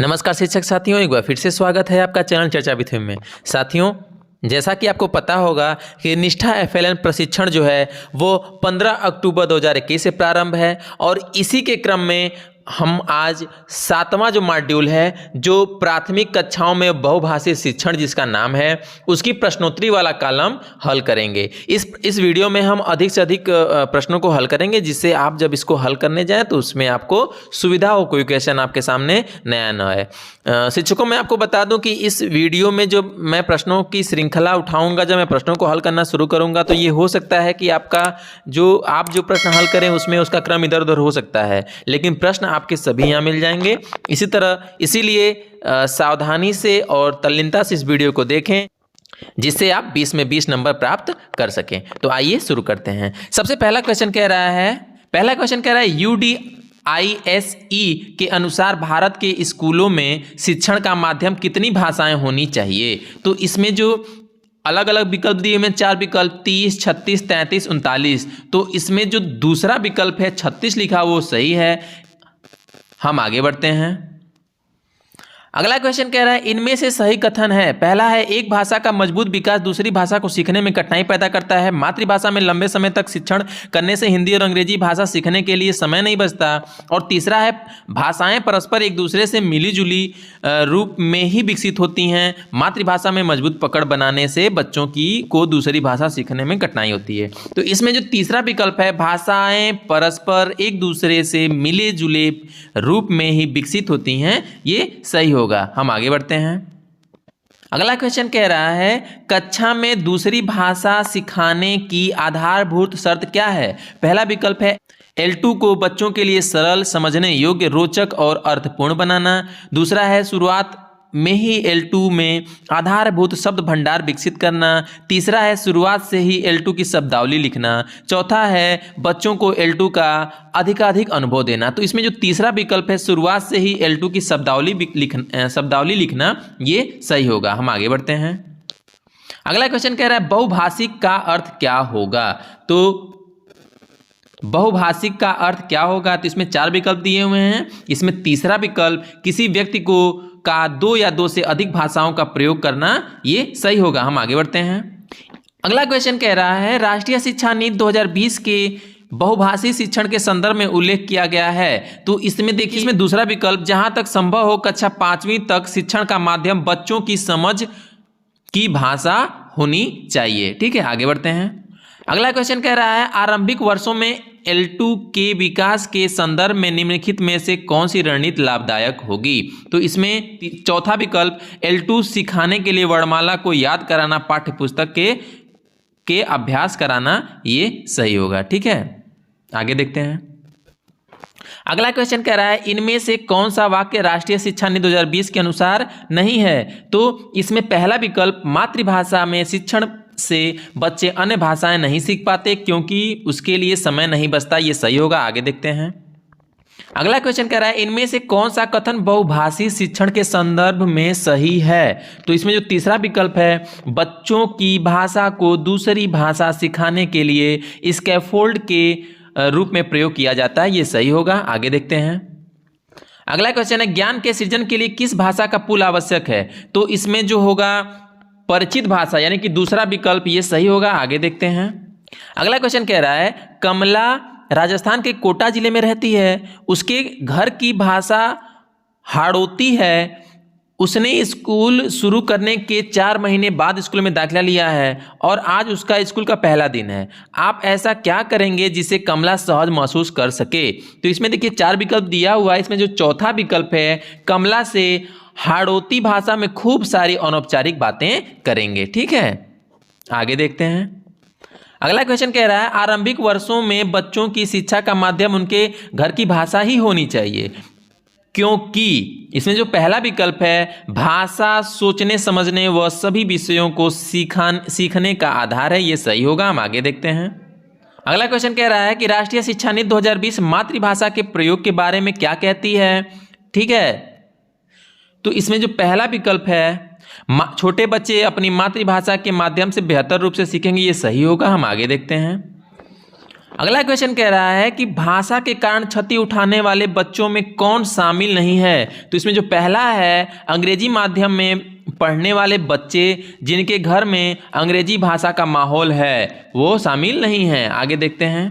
नमस्कार शिक्षक साथियों, एक बार फिर से स्वागत है आपका चैनल चर्चा विथ में। साथियों, जैसा कि आपको पता होगा कि निष्ठा एफएलएन प्रशिक्षण जो है वो 15 अक्टूबर 2021 से प्रारंभ है और इसी के क्रम में हम आज 7वां जो मॉड्यूल है, जो प्राथमिक कक्षाओं में बहुभाषी शिक्षण जिसका नाम है, उसकी प्रश्नोत्तरी वाला कॉलम हल करेंगे। इस वीडियो में हम अधिक से अधिक प्रश्नों को हल करेंगे, जिससे आप जब इसको हल करने जाएं तो उसमें आपको सुविधा हो, कोई क्वेश्चन आपके सामने नया न आए। शिक्षकों, मैं आपको बता दूं कि इस वीडियो में जो मैं प्रश्नों की श्रृंखला उठाऊंगा, जब मैं प्रश्नों को हल करना शुरू करूंगा तो ये हो सकता है कि आप जो प्रश्न हल करें उसमें उसका क्रम इधर उधर हो सकता है, लेकिन प्रश्न आपके सभी यहाँ मिल जाएंगे। इसीलिए सावधानी से और तल्लीनता से इस वीडियो को देखें, जिससे आप 20 में 20 नंबर प्राप्त कर सकें। तो आइए शुरू करते हैं। सबसे पहला क्वेश्चन कह रहा है UDISE के अनुसार भारत के स्कूलों में शिक्षण का माध्यम कितनी भाषाएं होनी चाहिए। तो इसमें जो अलग अलग विकल्प दिए हुए 4 विकल्प 30, 36, 33, 39। तो इसमें जो दूसरा विकल्प है 36 लिखा वो सही है। हम आगे बढ़ते हैं। अगला क्वेश्चन कह रहा है इनमें से सही कथन है। पहला है एक भाषा का मजबूत विकास दूसरी भाषा को सीखने में कठिनाई पैदा करता है। मातृभाषा में लंबे समय तक शिक्षण करने से हिंदी और अंग्रेजी भाषा सीखने के लिए समय नहीं बचता। और तीसरा है भाषाएं परस्पर एक दूसरे से मिली जुली रूप में ही विकसित होती हैं। मातृभाषा में मजबूत पकड़ बनाने से बच्चों को दूसरी भाषा सीखने में कठिनाई होती है। तो इसमें जो तीसरा विकल्प है भाषाएं परस्पर एक दूसरे से मिले जुले रूप में ही विकसित होती हैं, ये सही होगा। हम आगे बढ़ते हैं। अगला क्वेश्चन कह रहा है कक्षा में दूसरी भाषा सिखाने की आधारभूत शर्त क्या है। पहला विकल्प है L2 को बच्चों के लिए सरल, समझने योग्य, रोचक और अर्थपूर्ण बनाना। दूसरा है शुरुआत में ही L2 में आधारभूत शब्द भंडार विकसित करना। तीसरा है शुरुआत से ही L2 की शब्दावली लिखना। चौथा है बच्चों को L2 का अधिकाधिक अनुभव देना। तो इसमें जो तीसरा विकल्प है शुरुआत से ही L2 की शब्दावली लिखना, ये सही होगा। हम आगे बढ़ते हैं। अगला क्वेश्चन कह रहा है बहुभाषिक का अर्थ क्या होगा। तो बहुभाषिक का अर्थ क्या होगा, तो इसमें 4 विकल्प दिए हुए हैं। इसमें तीसरा विकल्प किसी व्यक्ति का 2 या 2 से अधिक भाषाओं का प्रयोग करना, ये सही होगा। हम आगे बढ़ते हैं। अगला क्वेश्चन कह रहा है राष्ट्रीय शिक्षा नीति 2020 के बहुभाषी शिक्षण के संदर्भ में उल्लेख किया गया है। तो इसमें देखिए, इसमें दूसरा विकल्प जहां तक संभव हो कक्षा 5वीं तक शिक्षण का माध्यम बच्चों की समझ की भाषा होनी चाहिए। ठीक है, आगे बढ़ते हैं। अगला क्वेश्चन कह रहा है आरंभिक वर्षों में L2 के विकास के संदर्भ में निम्नलिखित में से कौन सी रणनीति लाभदायक होगी। तो इसमें चौथा विकल्प L2 सिखाने के लिए वर्णमाला को याद कराना, पाठ्य पुस्तक के अभ्यास कराना, ये सही होगा। ठीक है, आगे देखते हैं। अगला क्वेश्चन कह रहा है इनमें से कौन सा वाक्य राष्ट्रीय शिक्षा नीति 2020 के अनुसार नहीं है। तो इसमें पहला विकल्प मातृभाषा में शिक्षण से बच्चे अन्य भाषाएं नहीं सीख पाते क्योंकि उसके लिए समय नहीं बचता, ये सही होगा। आगे देखते हैं। अगला क्वेश्चन कह रहा है इनमें से कौन सा कथन बहुभाषी शिक्षण के संदर्भ में सही है। तो इसमें जो तीसरा विकल्प है बच्चों की भाषा को दूसरी भाषा सिखाने के लिए स्कैफोल्ड के रूप में प्रयोग किया जाता है, ये सही होगा। आगे देखते हैं। अगला क्वेश्चन है ज्ञान के सृजन के लिए किस भाषा का पुल आवश्यक है। तो इसमें जो होगा परिचित भाषा, यानी कि दूसरा विकल्प, ये सही होगा। आगे देखते हैं। अगला क्वेश्चन कह रहा है कमला राजस्थान के कोटा जिले में रहती है, उसके घर की भाषा हाड़ौती है। उसने स्कूल शुरू करने के 4 महीने बाद स्कूल में दाखिला लिया है और आज उसका स्कूल का पहला दिन है। आप ऐसा क्या करेंगे जिससे कमला सहज महसूस कर सके। तो इसमें देखिए 4 विकल्प दिया हुआ है। इसमें जो चौथा विकल्प है कमला से हाड़ौती भाषा में खूब सारी अनौपचारिक बातें करेंगे। ठीक है, आगे देखते हैं। अगला क्वेश्चन कह रहा है आरंभिक वर्षों में बच्चों की शिक्षा का माध्यम उनके घर की भाषा ही होनी चाहिए, क्योंकि इसमें जो पहला विकल्प है भाषा सोचने समझने व सभी विषयों को सीखने का आधार है, ये सही होगा। हम आगे देखते हैं। अगला क्वेश्चन कह रहा है कि राष्ट्रीय शिक्षा नीति 2020 मातृभाषा के प्रयोग के बारे में क्या कहती है। ठीक है, तो इसमें जो पहला विकल्प है छोटे बच्चे अपनी मातृभाषा के माध्यम से बेहतर रूप से सीखेंगे, ये सही होगा। हम आगे देखते हैं। अगला क्वेश्चन कह रहा है कि भाषा के कारण क्षति उठाने वाले बच्चों में कौन शामिल नहीं है। तो इसमें जो पहला है, अंग्रेजी माध्यम में पढ़ने वाले बच्चे जिनके घर में अंग्रेजी भाषा का माहौल है वो शामिल नहीं है। आगे देखते हैं।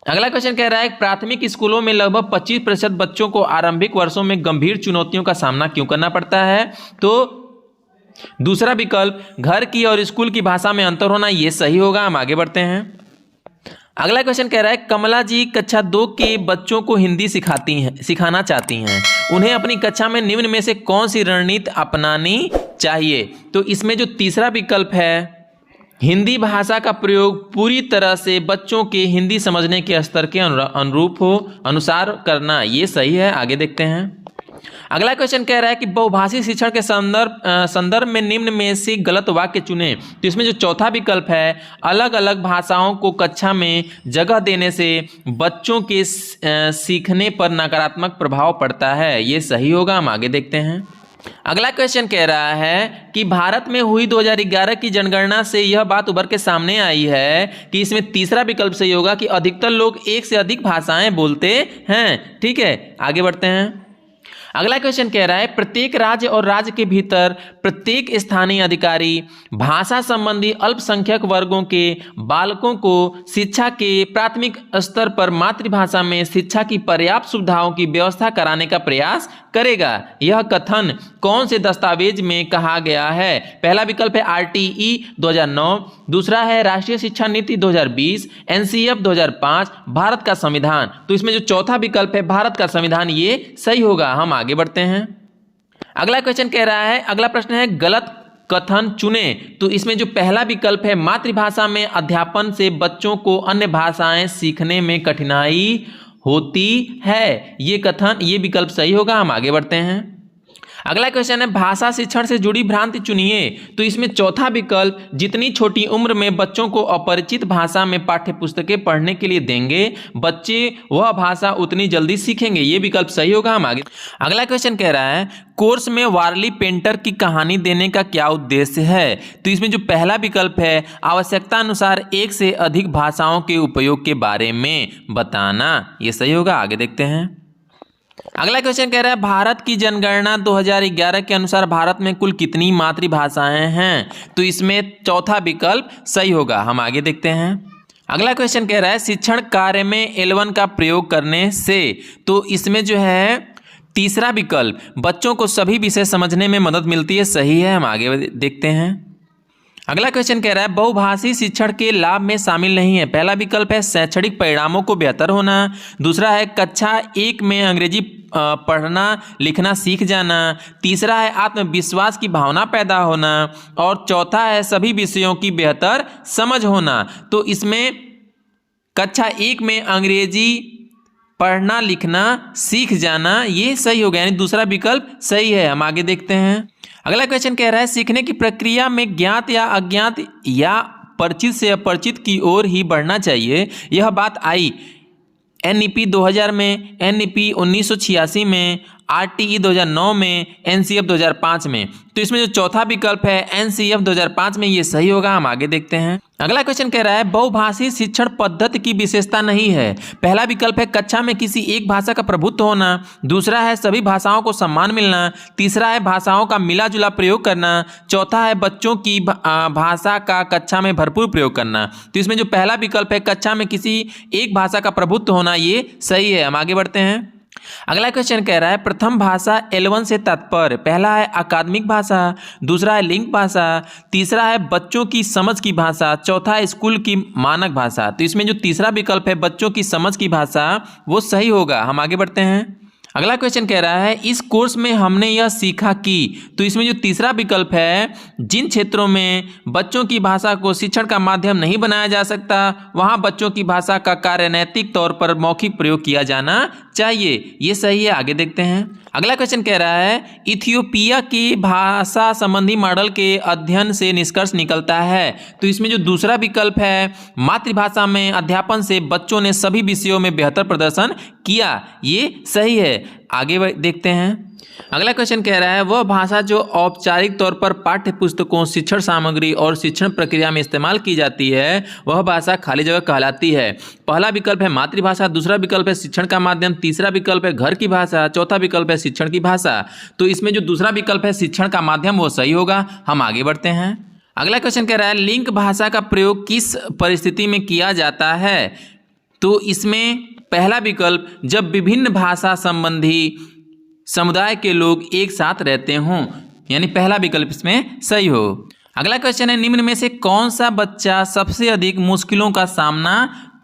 अगला क्वेश्चन कह रहा है प्राथमिक स्कूलों में लगभग 25% बच्चों को आरंभिक वर्षों में गंभीर चुनौतियों का सामना क्यों करना पड़ता है। तो दूसरा विकल्प, घर की और स्कूल की भाषा में अंतर होना, ये सही होगा। हम आगे बढ़ते हैं। अगला क्वेश्चन कह रहा है कमला जी कक्षा 2 के बच्चों को हिंदी सिखाना चाहती हैं, उन्हें अपनी कक्षा में निम्न में से कौन सी रणनीति अपनानी चाहिए। तो इसमें जो तीसरा विकल्प है, हिंदी भाषा का प्रयोग पूरी तरह से बच्चों के हिंदी समझने के स्तर के अनुसार करना, ये सही है। आगे देखते हैं। अगला क्वेश्चन कह रहा है कि बहुभाषी शिक्षण के संदर्भ में निम्न में से गलत वाक्य चुनें। तो इसमें जो चौथा विकल्प है, अलग अलग भाषाओं को कक्षा में जगह देने से बच्चों के सीखने पर नकारात्मक प्रभाव पड़ता है, ये सही होगा। हम आगे देखते हैं। अगला क्वेश्चन कह रहा है कि भारत में हुई 2011 की जनगणना से यह बात उभर के सामने आई है कि इसमें तीसरा विकल्प सही होगा कि अधिकतर लोग एक से अधिक भाषाएं बोलते हैं। ठीक है, आगे बढ़ते हैं। अगला क्वेश्चन कह रहा है प्रत्येक राज्य और राज्य के भीतर प्रत्येक स्थानीय अधिकारी भाषा संबंधी अल्पसंख्यक वर्गों के बालकों को शिक्षा के प्राथमिक स्तर पर मातृभाषा में शिक्षा की पर्याप्त सुविधाओं की व्यवस्था कराने का प्रयास करेगा। यह कथन कौन से दस्तावेज में कहा गया है। पहला विकल्प है RTE 2009, दूसरा है राष्ट्रीय शिक्षा नीति 2020, NCF 2005, भारत का संविधान। तो इसमें जो चौथा विकल्प है भारत का संविधान, ये सही होगा। हम आगे बढ़ते हैं। अगला क्वेश्चन कह रहा है, अगला प्रश्न है गलत कथन चुने। तो इसमें जो पहला विकल्प है मातृभाषा में अध्यापन से बच्चों को अन्य भाषाएं सीखने में कठिनाई होती है, ये विकल्प सही होगा। हम आगे बढ़ते हैं। अगला क्वेश्चन है भाषा शिक्षण से जुड़ी भ्रांति चुनिए। तो इसमें चौथा विकल्प, जितनी छोटी उम्र में बच्चों को अपरिचित भाषा में पाठ्य पुस्तकें पढ़ने के लिए देंगे बच्चे वह भाषा उतनी जल्दी सीखेंगे, ये विकल्प सही होगा। हम आगे। अगला क्वेश्चन कह रहा है कोर्स में वारली पेंटर की कहानी देने का क्या उद्देश्य है। तो इसमें जो पहला विकल्प है आवश्यकता अनुसार एक से अधिक भाषाओं के उपयोग के बारे में बताना, ये सही होगा। आगे देखते हैं। अगला क्वेश्चन कह रहा है भारत की जनगणना 2011 के अनुसार भारत में कुल कितनी मातृभाषाएं हैं। तो इसमें चौथा विकल्प सही होगा। हम आगे देखते हैं। अगला क्वेश्चन कह रहा है शिक्षण कार्य में L1 का प्रयोग करने से। तो इसमें जो है तीसरा विकल्प, बच्चों को सभी विषय समझने में मदद मिलती है, सही है। हम आगे देखते हैं। अगला क्वेश्चन कह रहा है बहुभाषी शिक्षण के लाभ में शामिल नहीं है। पहला विकल्प है शैक्षणिक परिणामों को बेहतर होना, दूसरा है कक्षा 1 में अंग्रेजी पढ़ना लिखना सीख जाना, तीसरा है आत्मविश्वास की भावना पैदा होना और चौथा है सभी विषयों की बेहतर समझ होना। तो इसमें कक्षा 1 में अंग्रेजी पढ़ना लिखना सीख जाना, ये सही हो गया, यानी दूसरा विकल्प सही है। हम आगे देखते हैं। अगला क्वेश्चन कह रहा है सीखने की प्रक्रिया में ज्ञात या अज्ञात या परिचित से अपरिचित की ओर ही बढ़ना चाहिए। यह बात आई NEP 2000 में, NEP 1986 में, RTE 2009 में, NCF 2005 में। तो इसमें जो चौथा विकल्प है NCF 2005 में, ये सही होगा। हम आगे देखते हैं। अगला क्वेश्चन कह रहा है बहुभाषी शिक्षण पद्धति की विशेषता नहीं है। पहला विकल्प है कक्षा में किसी एक भाषा का प्रभुत्व होना, दूसरा है सभी भाषाओं को सम्मान मिलना, तीसरा है भाषाओं का मिला जुला प्रयोग करना, चौथा है बच्चों की भाषा का कक्षा में भरपूर प्रयोग करना। तो इसमें जो पहला विकल्प है कक्षा में किसी एक भाषा का प्रभुत्व होना, ये सही है। हम आगे बढ़ते हैं। अगला क्वेश्चन कह रहा है प्रथम भाषा L1 से तात्पर्य, पहला है अकादमिक भाषा, दूसरा है लिंग भाषा, तीसरा है बच्चों की समझ की भाषा, चौथा है स्कूल की मानक भाषा। तो इसमें जो तीसरा विकल्प है बच्चों की समझ की भाषा, वो सही होगा। हम आगे बढ़ते हैं। अगला क्वेश्चन कह रहा है इस कोर्स में हमने यह सीखा कि। तो इसमें जो तीसरा विकल्प है जिन क्षेत्रों में बच्चों की भाषा को शिक्षण का माध्यम नहीं बनाया जा सकता वहां बच्चों की भाषा का कार्य नैतिक तौर पर मौखिक प्रयोग किया जाना चाहिए, ये सही है। आगे देखते हैं। अगला क्वेश्चन कह रहा है इथियोपिया की भाषा संबंधी मॉडल के अध्ययन से निष्कर्ष निकलता है। तो इसमें जो दूसरा विकल्प है मातृभाषा में अध्यापन से बच्चों ने सभी विषयों में बेहतर प्रदर्शन किया, ये सही है। आगे देखते हैं। अगला क्वेश्चन कह रहा है वह भाषा जो औपचारिक तौर पर पाठ्य पुस्तकों, शिक्षण सामग्री और शिक्षण प्रक्रिया में इस्तेमाल की जाती है वह भाषा खाली जगह कहलाती है। पहला विकल्प है मातृभाषा, दूसरा विकल्प है शिक्षण का माध्यम, तीसरा विकल्प है घर की भाषा, चौथा विकल्प है शिक्षण की भाषा। तो इसमें जो दूसरा विकल्प है शिक्षण का माध्यम वो सही होगा। हम आगे बढ़ते हैं। अगला क्वेश्चन कह रहा है लिंक भाषा का प्रयोग किस परिस्थिति में किया जाता है? तो इसमें पहला विकल्प जब विभिन्न भाषा संबंधी समुदाय के लोग एक साथ रहते हों, यानी पहला विकल्प इसमें सही हो। अगला क्वेश्चन है निम्न में से कौन सा बच्चा सबसे अधिक मुश्किलों का सामना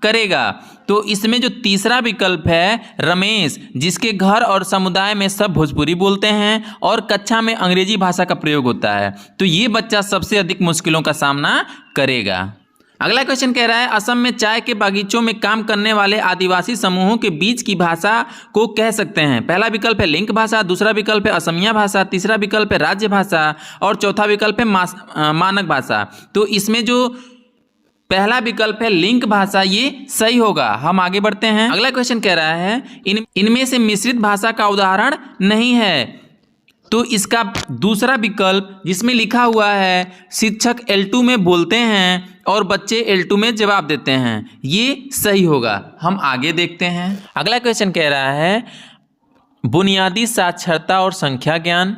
करेगा? तो इसमें जो तीसरा विकल्प है रमेश, जिसके घर और समुदाय में सब भोजपुरी बोलते हैं और कक्षा में अंग्रेजी भाषा का प्रयोग होता है, तो ये बच्चा सबसे अधिक मुश्किलों का सामना करेगा। अगला क्वेश्चन कह रहा है असम में चाय के बागीचों में काम करने वाले आदिवासी समूहों के बीच की भाषा को कह सकते हैं। पहला विकल्प है लिंक भाषा, दूसरा विकल्प है असमिया भाषा, तीसरा विकल्प है राज्य भाषा और चौथा विकल्प है मानक भाषा। तो इसमें जो पहला विकल्प है लिंक भाषा ये सही होगा। हम आगे बढ़ते हैं। अगला क्वेश्चन कह रहा है इनमें से मिश्रित भाषा का उदाहरण नहीं है। तो इसका दूसरा विकल्प जिसमें लिखा हुआ है शिक्षक L2 में बोलते हैं और बच्चे L2 में जवाब देते हैं, ये सही होगा। हम आगे देखते हैं। अगला क्वेश्चन कह रहा है बुनियादी साक्षरता और संख्या ज्ञान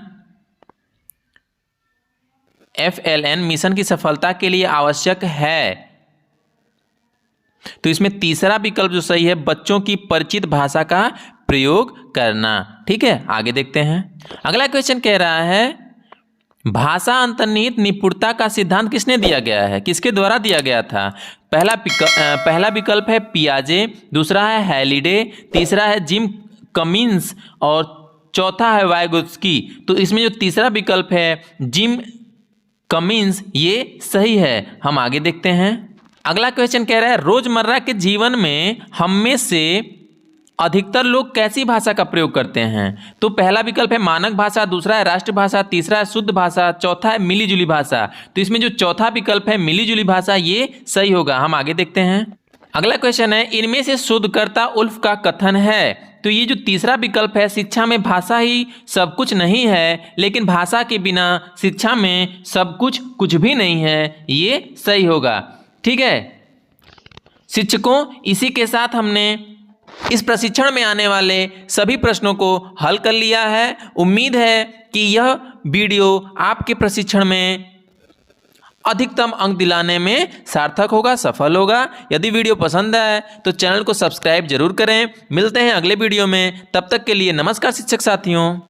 FLN मिशन की सफलता के लिए आवश्यक है। तो इसमें तीसरा विकल्प जो सही है बच्चों की परिचित भाषा का प्रयोग करना। ठीक है, आगे देखते हैं। अगला क्वेश्चन कह रहा है भाषा अंतर्निहित निपुणता का सिद्धांत किसने दिया गया है, किसके द्वारा दिया गया था? पहला विकल्प है पियाजे, दूसरा है हैलिडे, तीसरा है जिम कमिंस और चौथा है वाइगोत्स्की। तो इसमें जो तीसरा विकल्प है जिम कमिंस ये सही है। हम आगे देखते हैं। अगला क्वेश्चन कह रहा है रोजमर्रा के जीवन में हम में से अधिकतर लोग कैसी भाषा का प्रयोग करते हैं? तो पहला विकल्प है मानक भाषा, दूसरा है राष्ट्रभाषा, तीसरा है शुद्ध भाषा, चौथा है मिलीजुली भाषा। तो इसमें जो चौथा विकल्प है मिलीजुली भाषा ये सही होगा। हम आगे देखते हैं। अगला क्वेश्चन है इनमें से शोधकर्ता उल्फ का कथन है। तो ये जो तीसरा विकल्प है शिक्षा में भाषा ही सब कुछ नहीं है, लेकिन भाषा के बिना शिक्षा में सब कुछ भी नहीं है, ये सही होगा। ठीक है शिक्षकों, इसी के साथ हमने इस प्रशिक्षण में आने वाले सभी प्रश्नों को हल कर लिया है। उम्मीद है कि यह वीडियो आपके प्रशिक्षण में अधिकतम अंक दिलाने में सार्थक होगा, सफल होगा। यदि वीडियो पसंद आए तो चैनल को सब्सक्राइब जरूर करें। मिलते हैं अगले वीडियो में, तब तक के लिए नमस्कार शिक्षक साथियों।